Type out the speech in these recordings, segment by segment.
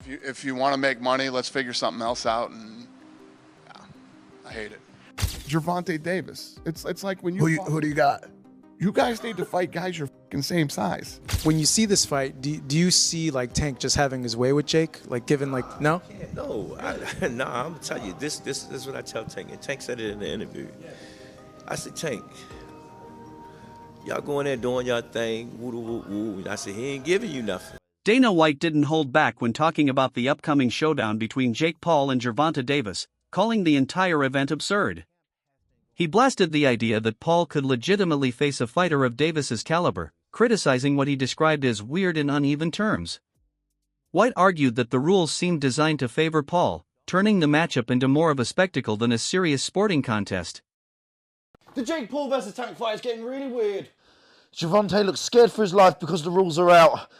if you want to make money, let's figure something else out. And yeah, I hate it. Gervonta Davis. It's like when Who do you got? you guys need to fight guys your fucking same size. When you see this fight, do you see like Tank just having his way with Jake? Like given like no? Yeah, no, I'm gonna tell you this is what I tell Tank, and Tank said it in the interview. I said, Tank, y'all go in there doing y'all thing, woo woo woo. And I said, he ain't giving you nothing. Dana White didn't hold back when talking about the upcoming showdown between Jake Paul and Gervonta Davis, calling the entire event absurd. He blasted the idea that Paul could legitimately face a fighter of Davis's caliber, criticizing what he described as weird and uneven terms. White argued that the rules seemed designed to favor Paul, turning the matchup into more of a spectacle than a serious sporting contest. The Jake Paul versus Tank fight is getting really weird. Gervonta looks scared for his life because the rules are out.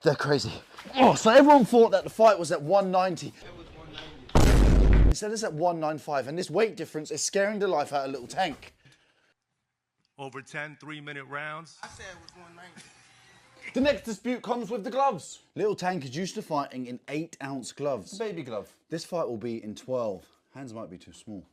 They're crazy. Oh, so everyone thought that the fight was at 190. He said it's at 195, and this weight difference is scaring the life out of little Tank. Over 10 3-minute rounds. I said it was 190. The next dispute comes with the gloves. Little Tank is used to fighting in 8-ounce gloves. Baby glove. This fight will be in 12. Hands might be too small.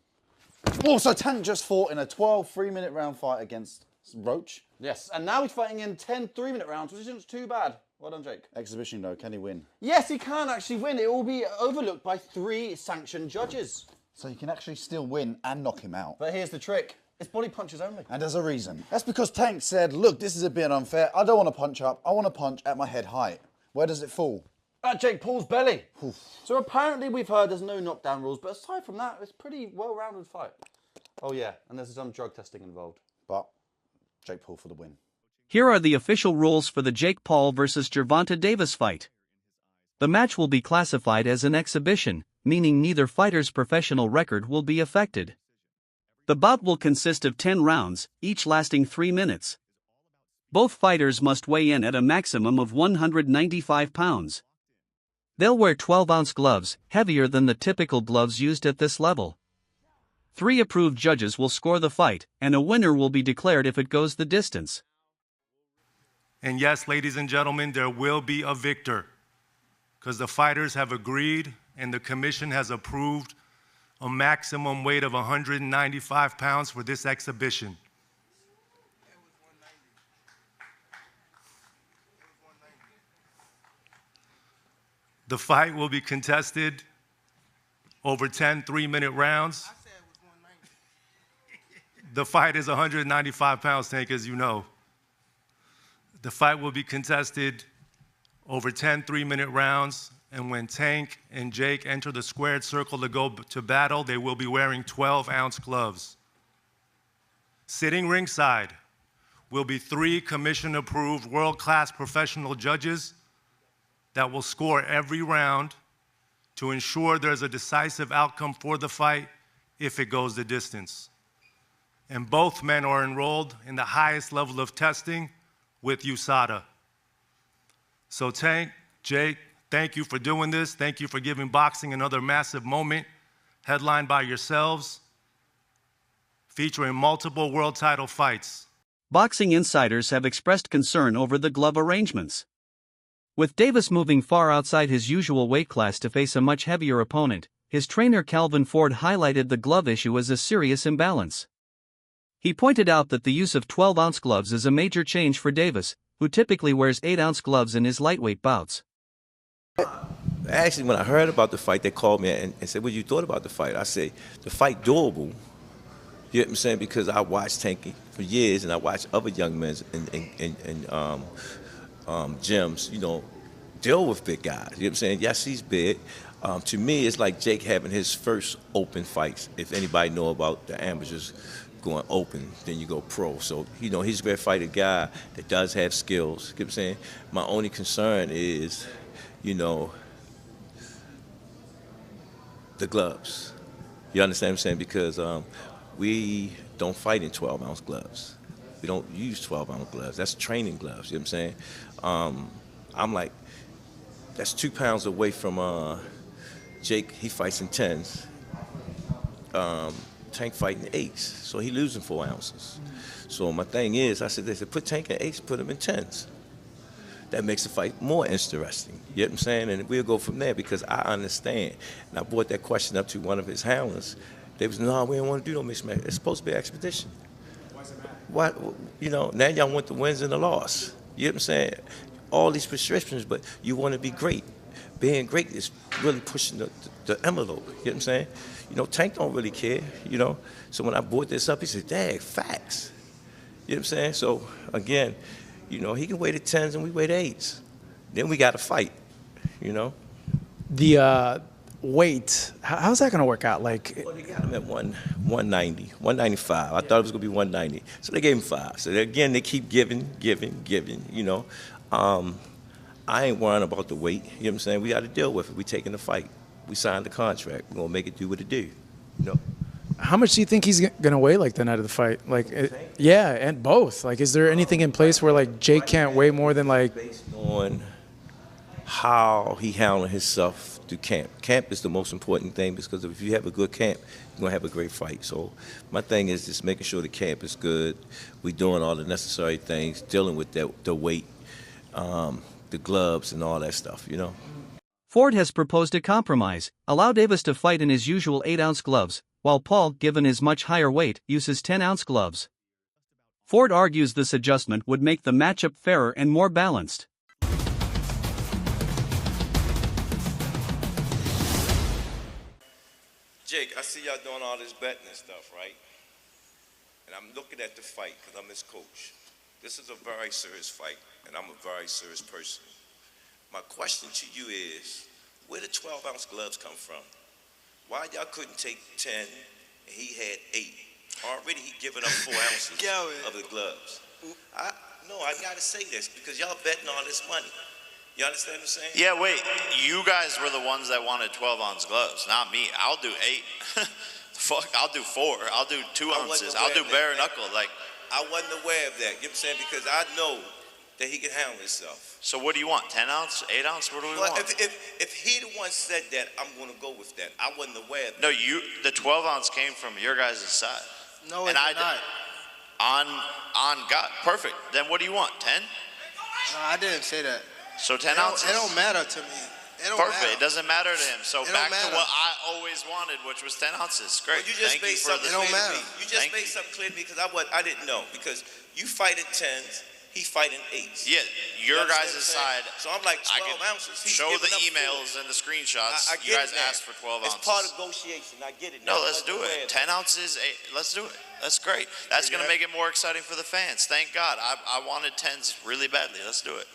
Also, Tank just fought in a 12 3-minute round fight against Roach. Yes, and now he's fighting in 10 3-minute rounds, which isn't too bad. Well done, Jake. Exhibition though, can he win? Yes, he can actually win. It will be overlooked by 3 sanctioned judges. So he can actually still win and knock him out. But here's the trick. It's body punches only. And there's a reason. That's because Tank said, look, this is a bit unfair. I don't want to punch up. I want to punch at my head height. Where does it fall? At Jake Paul's belly. Oof. So apparently we've heard there's no knockdown rules, but aside from that, it's a pretty well-rounded fight. Oh yeah, and there's some drug testing involved. But Jake Paul for the win. Here are the official rules for the Jake Paul vs. Gervonta Davis fight. The match will be classified as an exhibition, meaning neither fighter's professional record will be affected. The bout will consist of 10 rounds, each lasting 3 minutes. Both fighters must weigh in at a maximum of 195 pounds. They'll wear 12-ounce gloves, heavier than the typical gloves used at this level. 3 approved judges will score the fight, and a winner will be declared if it goes the distance. And yes, ladies and gentlemen, there will be a victor, because the fighters have agreed and the commission has approved a maximum weight of 195 pounds for this exhibition. The fight will be contested over 10 3-minute rounds. The fight is 195 pounds, Tank, as you know. The fight will be contested over 10 3-minute rounds, and when Tank and Jake enter the squared circle to go to battle, they will be wearing 12-ounce gloves. Sitting ringside will be 3 commission-approved world-class professional judges that will score every round to ensure there's a decisive outcome for the fight if it goes the distance. And both men are enrolled in the highest level of testing with USADA. So Tank, Jake, thank you for doing this. Thank you for giving boxing another massive moment, headlined by yourselves, featuring multiple world title fights. Boxing insiders have expressed concern over the glove arrangements. With Davis moving far outside his usual weight class to face a much heavier opponent, his trainer Calvin Ford highlighted the glove issue as a serious imbalance. He pointed out that the use of 12-ounce gloves is a major change for Davis, who typically wears 8-ounce gloves in his lightweight bouts. Actually, when I heard about the fight, they called me and said, what you thought about the fight? I said, the fight doable. You know what I'm saying? Because I watched Tanky for years, and I watched other young men in gyms, you know, deal with big guys. You know what I'm saying? Yes, he's big. To me, it's like Jake having his first open fights. If anybody know about the amateurs going open, then you go pro. So, you know, he's a very fighter guy that does have skills. You know what I'm saying? My only concern is, you know, the gloves. You understand what I'm saying? Because we don't fight in 12-ounce gloves. We don't use 12-ounce gloves. That's training gloves, you know what I'm saying? I'm like, that's 2 pounds away from Jake. He fights in 10s. Tank fighting 8s, so he losing 4 ounces. So my thing is, I said, they said, put Tank in 8s, put him in 10s. that makes the fight more interesting. You know what I'm saying? And we'll go from there because I understand. And I brought that question up to one of his handlers. They was, no, we don't want to do no mixed match. It's supposed to be an expedition. Why does it matter? What, you know, now y'all want the wins and the loss. You know what I'm saying? All these prescriptions, but you want to be great. Being great is really pushing the envelope. You know what I'm saying? You know, Tank don't really care, you know. So when I brought this up, he said, dang, facts. You know what I'm saying? So, again, you know, he can weigh the 10s and we weigh the 8s. Then we got to fight, you know. The weight, how's that going to work out? Like, Well, they got him at 190, 195. I thought it was going to be 190. So they gave him 5. So, again, they keep giving, you know. I ain't worrying about the weight. You know what I'm saying? We got to deal with it. We taking the fight. We signed the contract. We're going to make it do what it do, you know. how much do you think he's going to weigh like the night of the fight? Like, yeah, and both. Like, is there anything in place where like Jake can't weigh more than like? Based on how he handled himself through camp. Camp is the most important thing because if you have a good camp, you're going to have a great fight. So my thing is just making sure the camp is good. We're doing all the necessary things, dealing with the weight, the gloves and all that stuff, you know. Ford has proposed a compromise, allow Davis to fight in his usual 8-ounce gloves, while Paul, given his much higher weight, uses 10-ounce gloves. Ford argues this adjustment would make the matchup fairer and more balanced. Jake, I see y'all doing all this betting and stuff, right? And I'm looking at the fight because I'm his coach. This is a very serious fight, and I'm a very serious person. My question to you is, where did 12-ounce gloves come from? Why y'all couldn't take 10 and he had 8? Already he given up 4 ounces of the gloves. I gotta say this because y'all betting all this money. You understand what I'm saying? Yeah, wait, you guys were the ones that wanted 12-ounce gloves, not me. I'll do 8. Fuck, I'll do 4. I'll do 2 ounces. I'll do bare knuckle. Like, I wasn't aware of that. You know what I'm saying? Because I know that he can handle himself. so what do you want? 10 ounce, 8 ounce? What do we Well, want? if he the one said that, I'm going to go with that. I wasn't aware of that. No, the 12 ounce came from your guys' side. No, it did not. On God, perfect. Then what do you want? 10? No, I didn't say that. So 10 ounces. It don't matter to me. It don't Perfect. matter. It doesn't matter to him. So It back don't to matter. what I always wanted, which was 10 ounces. Great. Well, you just Thank you made for something the. It don't clear to matter. me. You just Thank made you. something clear to me because I didn't know. Because you fight at 10s, he fight in 8s. Yeah, your You guys' understand what I'm saying? side. So I'm like I 12 can ounces. He's show giving the up 4. emails and the screenshots. I You get guys it now. asked for 12 It's ounces. part of negotiation. I get it now. No, let's do it. 10 ounces, 8. Let's do it. That's great. That's going to make it more exciting for the fans. Thank God. I wanted 10s really badly. Let's do it.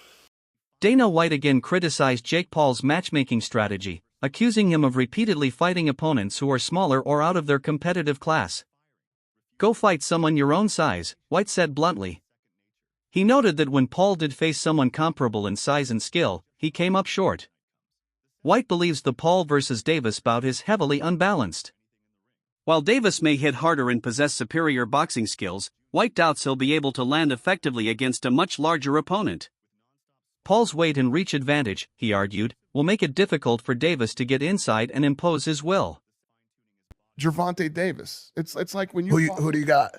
Dana White again criticized Jake Paul's matchmaking strategy, accusing him of repeatedly fighting opponents who are smaller or out of their competitive class. Go fight someone your own size, White said bluntly. He noted that when Paul did face someone comparable in size and skill, he came up short. White believes the Paul versus Davis bout is heavily unbalanced. While Davis may hit harder and possess superior boxing skills, White doubts he'll be able to land effectively against a much larger opponent. Paul's weight and reach advantage, he argued, will make it difficult for Davis to get inside and impose his will. Gervonta Davis. It's like when you Who do you got?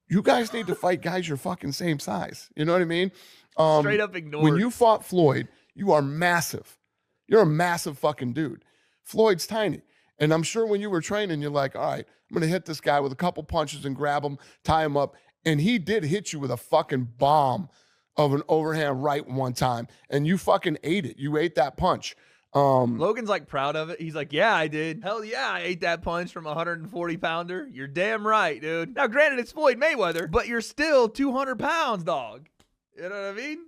you guys need to fight guys your fucking same size. You know what I mean? Straight up ignored. When you fought Floyd, you are massive. You're a massive fucking dude. Floyd's tiny. And I'm sure when you were training, you're like, all right, I'm going to hit this guy with a couple punches and grab him, tie him up. And he did hit you with a fucking bomb of an overhand right one time. And you fucking ate it. You ate that punch. Logan's like proud of it. He's like, yeah, I did. Hell yeah, I ate that punch from a 140-pounder. You're damn right, dude. Now, granted, it's Floyd Mayweather, but you're still 200 pounds, dog. You know what I mean?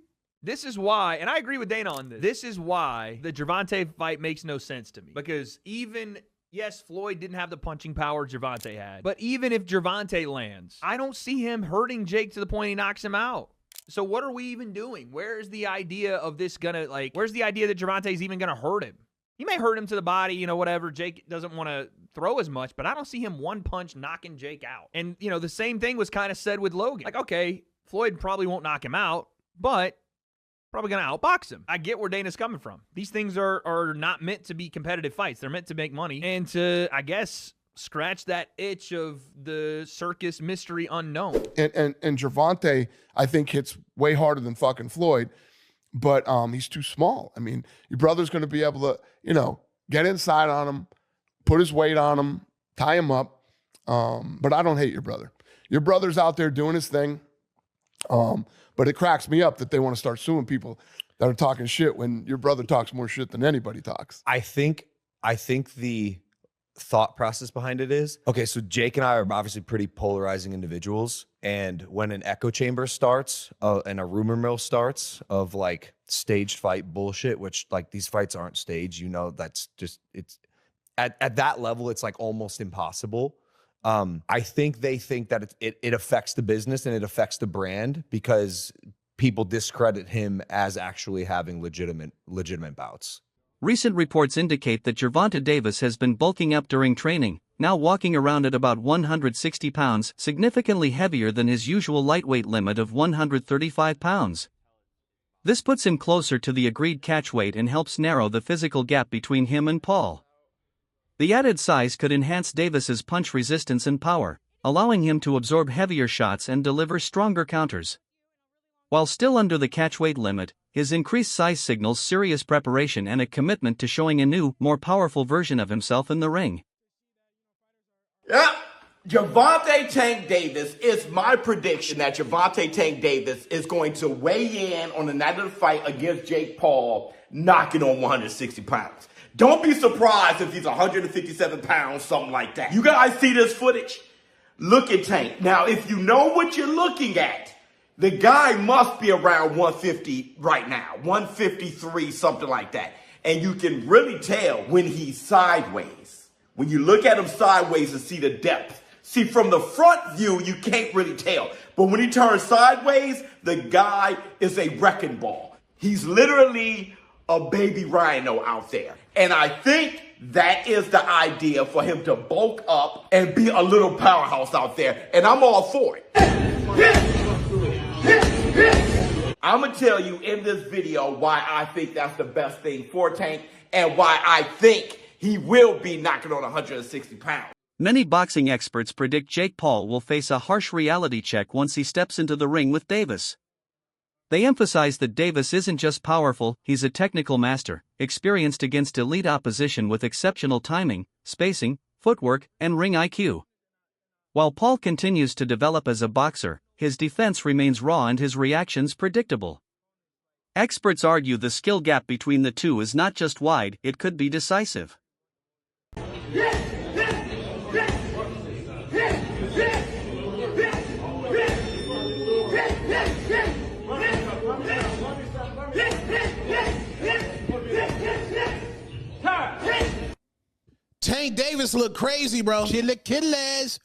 This is why, and I agree with Dana on this, this is why the Gervonta fight makes no sense to me. Because even, yes, Floyd didn't have the punching power Gervonta had, but even if Gervonta lands, I don't see him hurting Jake to the point he knocks him out. So what are we even doing? Where's the idea of this gonna, where's the idea that Gervonta's even gonna hurt him? He may hurt him to the body, whatever. Jake doesn't want to throw as much, but I don't see him one punch knocking Jake out. And, the same thing was kind of said with Logan. Like, okay, Floyd probably won't knock him out, but probably going to outbox him. I get where Dana's coming from. These things are not meant to be competitive fights. They're meant to make money and to, I guess, scratch that itch of the circus mystery unknown. And Gervonta, I think, hits way harder than fucking Floyd. but he's too small. I mean, your brother's going to be able to, get inside on him, put his weight on him, tie him up. But I don't hate your brother. Your brother's out there doing his thing. But it cracks me up that they want to start suing people that are talking shit when your brother talks more shit than anybody talks. I think the thought process behind it is, okay, so Jake and I are obviously pretty polarizing individuals. And when an echo chamber starts and a rumor mill starts of like staged fight bullshit, which like these fights aren't staged, that's just, it's at that level, it's like almost impossible. I think they think that it affects the business and it affects the brand because people discredit him as actually having legitimate bouts. Recent reports indicate that Gervonta Davis has been bulking up during training, now walking around at about 160 pounds, significantly heavier than his usual lightweight limit of 135 pounds. This puts him closer to the agreed catch weight and helps narrow the physical gap between him and Paul. The added size could enhance Davis's punch resistance and power, allowing him to absorb heavier shots and deliver stronger counters. While still under the catch weight limit, his increased size signals serious preparation and a commitment to showing a new, more powerful version of himself in the ring. Yeah, Gervonta Tank Davis, is my prediction that Gervonta Tank Davis is going to weigh in on the night of the fight against Jake Paul, knocking on 160 pounds. Don't be surprised if he's 157 pounds, something like that. You guys see this footage? Look at Tank. Now, if you know what you're looking at, the guy must be around 150 right now, 153, something like that. And you can really tell when he's sideways. When you look at him sideways and see the depth. See, from the front view, you can't really tell. But when he turns sideways, the guy is a wrecking ball. He's literally a baby rhino out there. And I think that is the idea for him to bulk up and be a little powerhouse out there. And I'm all for it. I'm going to tell you in this video why I think that's the best thing for Tank and why I think he will be knocking on 160 pounds. Many boxing experts predict Jake Paul will face a harsh reality check once he steps into the ring with Davis. They emphasize that Davis isn't just powerful, he's a technical master, experienced against elite opposition with exceptional timing, spacing, footwork, and ring IQ. While Paul continues to develop as a boxer, his defense remains raw and his reactions predictable. Experts argue the skill gap between the two is not just wide, it could be decisive. Tank Davis look crazy, bro. Chilaquiles.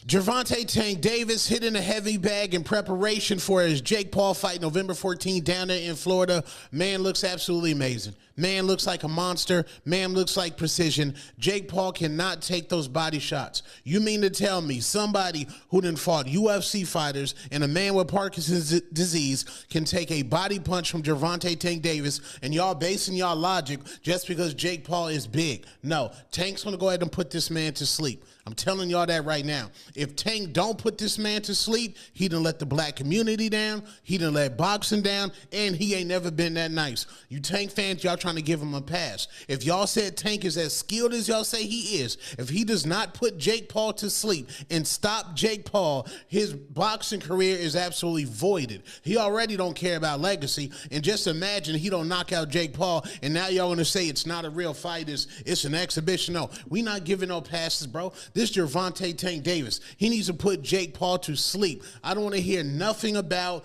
Gervonta Tank Davis hitting a heavy bag in preparation for his Jake Paul fight November 14th down there in Florida. Man looks absolutely amazing. Man looks like a monster. Man looks like precision. Jake Paul cannot take those body shots. You mean to tell me somebody who done fought UFC fighters and a man with Parkinson's disease can take a body punch from Gervonta Tank Davis and y'all basing y'all logic just because Jake Paul is big? No, Tank's going to go ahead and put this man to sleep. I'm telling y'all that right now. If Tank don't put this man to sleep, he done let the black community down, he done let boxing down, and he ain't never been that nice. You Tank fans, y'all trying to give him a pass. If y'all said Tank is as skilled as y'all say he is, if he does not put Jake Paul to sleep and stop Jake Paul, his boxing career is absolutely voided. He already don't care about legacy, and just imagine he don't knock out Jake Paul, and now y'all gonna say it's not a real fight, it's an exhibition. No, we not giving no passes, bro. This Gervonta Tank Davis, he needs to put Jake Paul to sleep. I don't want to hear nothing about,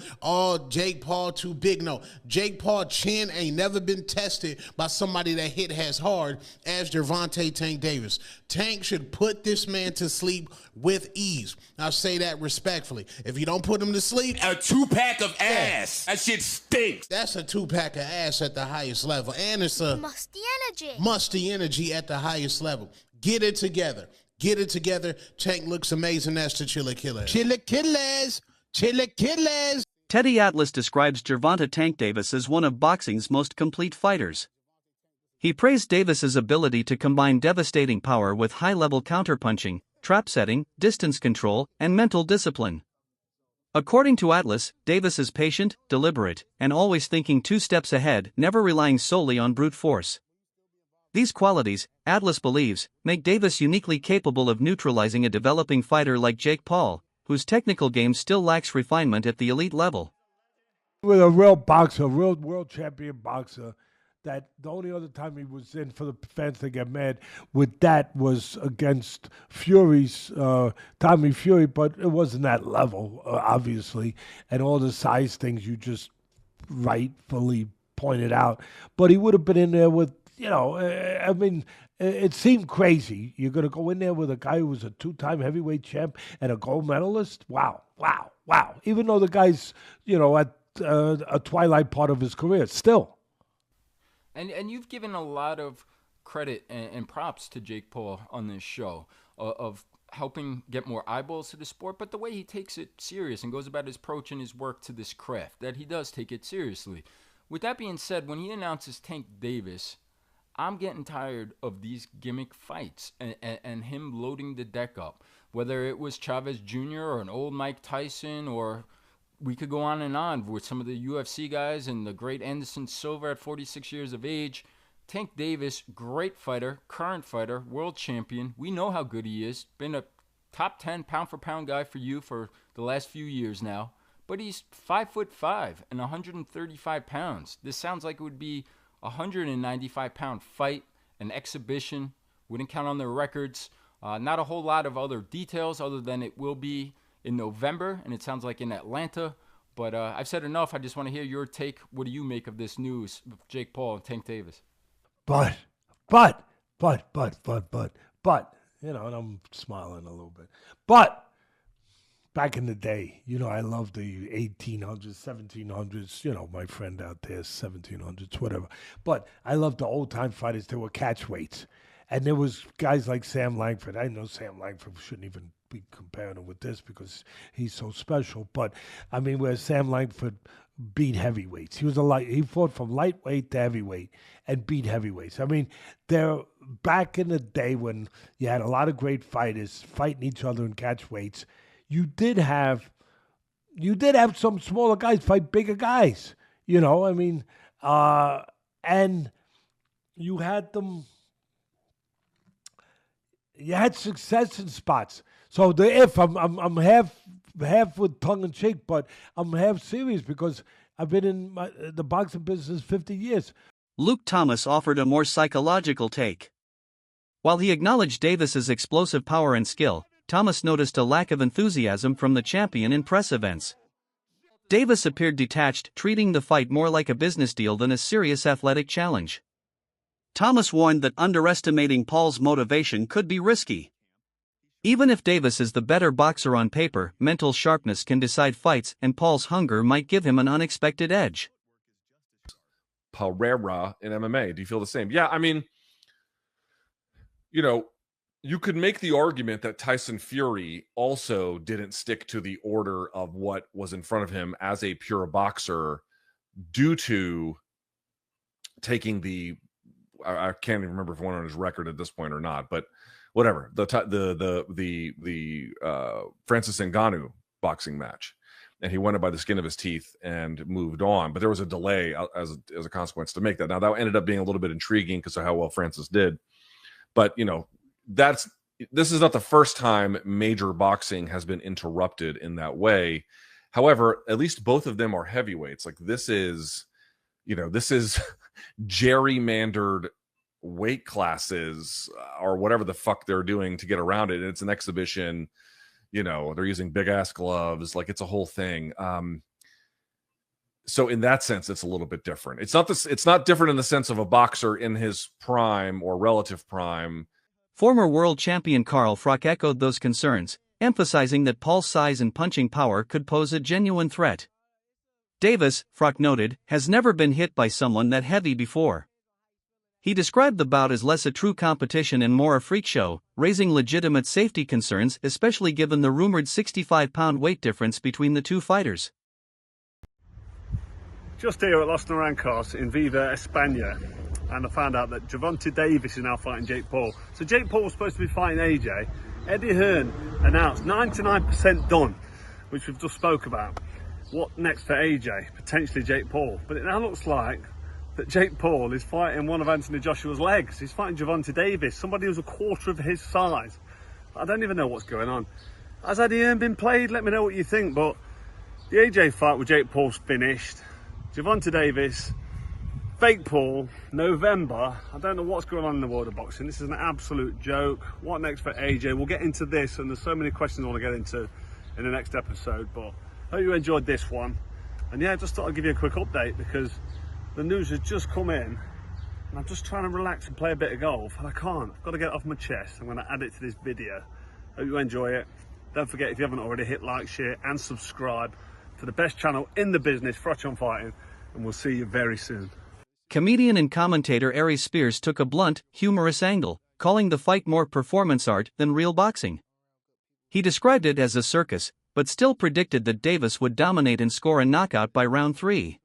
Jake Paul too big. No, Jake Paul chin ain't never been tested by somebody that hit as hard as Gervonta Tank Davis. Tank should put this man to sleep with ease. I say that respectfully. If you don't put him to sleep, a 2-pack of ass. That shit stinks. That's a 2-pack of ass at the highest level. And it's a musty energy at the highest level. Get it together. Get it together. Tank looks amazing. That's the Chilaquiles. Chilaquiles. Teddy Atlas describes Gervonta Tank Davis as one of boxing's most complete fighters. He praised Davis's ability to combine devastating power with high-level counterpunching, trap setting, distance control, and mental discipline. According to Atlas, Davis is patient, deliberate, and always thinking 2 steps ahead, never relying solely on brute force. These qualities, Atlas believes, make Davis uniquely capable of neutralizing a developing fighter like Jake Paul, whose technical game still lacks refinement at the elite level. With a real boxer, a real world champion boxer, that the only other time he was in for the fans to get mad with that was against Fury's, Tommy Fury, but it wasn't that level, obviously, and all the size things you just rightfully pointed out. But he would have been in there with, I mean, it seemed crazy. You're going to go in there with a guy who was a 2-time heavyweight champ and a gold medalist? Wow. Even though the guy's, at a twilight part of his career, still. And you've given a lot of credit and props to Jake Paul on this show of helping get more eyeballs to the sport, but the way he takes it serious and goes about his approach and his work to this craft, that he does take it seriously. With that being said, when he announces Tank Davis, I'm getting tired of these gimmick fights and him loading the deck up. Whether it was Chavez Jr. or an old Mike Tyson, or we could go on and on with some of the UFC guys and the great Anderson Silva at 46 years of age. Tank Davis, great fighter, current fighter, world champion. We know how good he is. Been a top 10 pound-for-pound guy for you for the last few years now. But he's 5'5" and 135 pounds. This sounds like it would be a 195-pound fight, an exhibition. Wouldn't count on their records. Not a whole lot of other details other than it will be in November, and it sounds like in Atlanta. But I've said enough. I just want to hear your take. What do you make of this news of Jake Paul and Tank Davis? But, and I'm smiling a little bit. But back in the day, I love the 1800s, 1700s, my friend out there, 1700s, whatever. But I love the old-time fighters. They were catch weights. And there was guys like Sam Langford. I know Sam Langford shouldn't even be comparing him with this because he's so special. But, I mean, where Sam Langford beat heavyweights. He fought from lightweight to heavyweight and beat heavyweights. I mean, back in the day when you had a lot of great fighters fighting each other in catch weights, you did have some smaller guys fight bigger guys, and you had them. You had success in spots. So I'm half with tongue in cheek, but I'm half serious because I've been in the boxing business 50 years. Luke Thomas offered a more psychological take. While he acknowledged Davis's explosive power and skill, Thomas noticed a lack of enthusiasm from the champion in press events. Davis appeared detached, treating the fight more like a business deal than a serious athletic challenge. Thomas warned that underestimating Paul's motivation could be risky. Even if Davis is the better boxer on paper, mental sharpness can decide fights, and Paul's hunger might give him an unexpected edge. Pereira in MMA. Do you feel the same? Yeah, I mean, you could make the argument that Tyson Fury also didn't stick to the order of what was in front of him as a pure boxer due to taking I can't even remember if one on his record at this point or not, but whatever, the Francis Ngannou boxing match, and he won it by the skin of his teeth and moved on. But there was a delay as a consequence to make that. Now that ended up being a little bit intriguing because of how well Francis did, but this is not the first time major boxing has been interrupted in that way. However, at least both of them are heavyweights. Like this is gerrymandered weight classes or whatever the fuck they're doing to get around it. And it's an exhibition, they're using big ass gloves. Like it's a whole thing. So in that sense, it's a little bit different. It's not different in the sense of a boxer in his prime or relative prime. Former world champion Carl Froch echoed those concerns, emphasizing that Paul's size and punching power could pose a genuine threat. Davis, Froch noted, has never been hit by someone that heavy before. He described the bout as less a true competition and more a freak show, raising legitimate safety concerns, especially given the rumored 65-pound weight difference between the two fighters. Just here at Los Naranjos in Viva, España, and I found out that Gervonta Davis is now fighting Jake Paul. So Jake Paul was supposed to be fighting AJ. Eddie Hearn announced 99% done. which we've just spoke about. What next for AJ? Potentially Jake Paul. But it now looks like that Jake Paul is fighting one of Anthony Joshua's legs. He's fighting Gervonta Davis, somebody who's a quarter of his size. I don't even know what's going on. Has Eddie Hearn been played? Let me know what you think. But the AJ fight with Jake Paul's finished. Gervonta Davis, fake Paul, November. I don't know what's going on in the world of boxing. This is an absolute joke. What next for AJ? We'll get into this, and there's so many questions I want to get into in the next episode. But I hope you enjoyed this one. And yeah, just thought I'd give you a quick update because the news has just come in. And I'm just trying to relax and play a bit of golf, and I can't. I've got to get it off my chest. I'm going to add it to this video. Hope you enjoy it. Don't forget, if you haven't already, hit like, share, and subscribe to the best channel in the business, Frotch on Fighting, and we'll see you very soon. Comedian and commentator Aries Spears took a blunt, humorous angle, calling the fight more performance art than real boxing. He described it as a circus, but still predicted that Davis would dominate and score a knockout by round 3.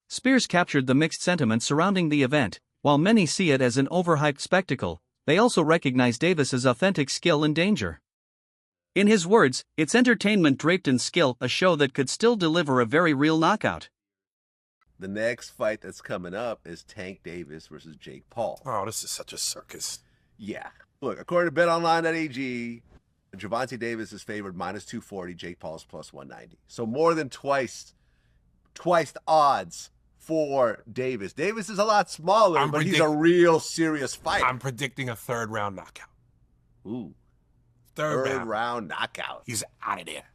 Spears captured the mixed sentiment surrounding the event. While many see it as an overhyped spectacle, they also recognize Davis's authentic skill and danger. In his words, it's entertainment draped in skill, a show that could still deliver a very real knockout. The next fight that's coming up is Tank Davis versus Jake Paul. Oh, this is such a circus. Yeah. Look, according to BetOnline.ag, Gervonta Davis is favored minus 240, Jake Paul's plus 190. So more than twice the odds for Davis. Davis is a lot smaller, but he's a real serious fighter. I'm predicting a third-round knockout. Ooh. Third round knockout. He's out of there.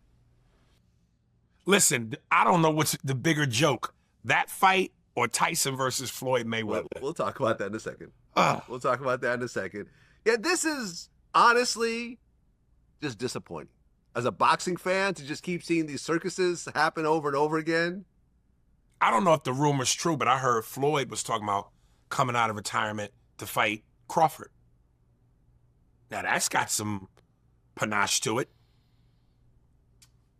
Listen, I don't know what's the bigger joke, that fight or Tyson versus Floyd Mayweather. We'll talk about that in a second. We'll talk about that in a second. Yeah, this is honestly just disappointing. As a boxing fan, to just keep seeing these circuses happen over and over again. I don't know if the rumor's true, but I heard Floyd was talking about coming out of retirement to fight Crawford. Now that's got some panache to it.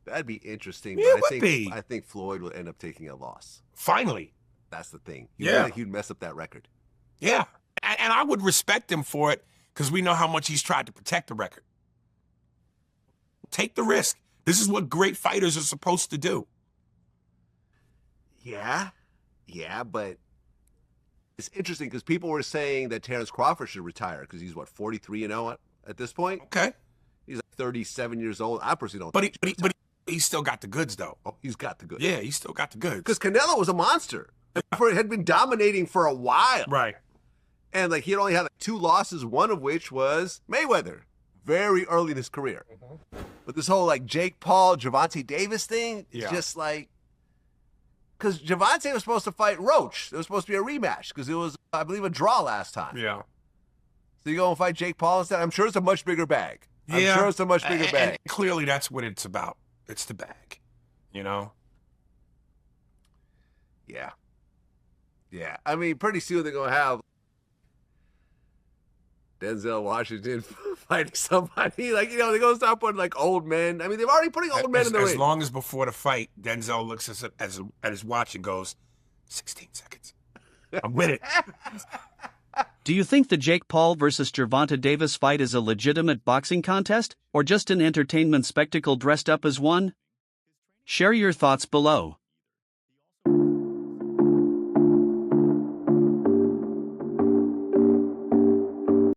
That'd be interesting. Yeah, but it would be. I think Floyd will end up taking a loss. Finally. That's the thing. He'd mess up that record. Yeah. And I would respect him for it because we know how much he's tried to protect the record. Take the risk. This is what great fighters are supposed to do. Yeah, but it's interesting because people were saying that Terrence Crawford should retire because he's, 43-0 at this point? Okay. He's like 37 years old. I personally don't But he's still got the goods, though. Oh, he's got the goods. Yeah, he's still got the goods. Because Canelo was a monster. Crawford had been dominating for a while. Right. And he had only had 2 losses, one of which was Mayweather, very early in his career. But this whole Jake Paul, Gervonta Davis thing, is just because Gervonta was supposed to fight Roach. It was supposed to be a rematch because it was, I believe, a draw last time. Yeah. So you go and fight Jake Paul instead? I'm sure it's a much bigger bag. Yeah. I'm sure it's a much bigger bag. And clearly that's what it's about. It's the bag, you know? Yeah. Yeah. I mean, pretty soon they're going to have Denzel Washington fighting somebody. They're going to start putting old men. I mean, they've already putting old men in the ring. As long as before the fight, Denzel looks at his watch and goes, 16 seconds. I'm with it. Do you think the Jake Paul versus Gervonta Davis fight is a legitimate boxing contest, or just an entertainment spectacle dressed up as one? Share your thoughts below.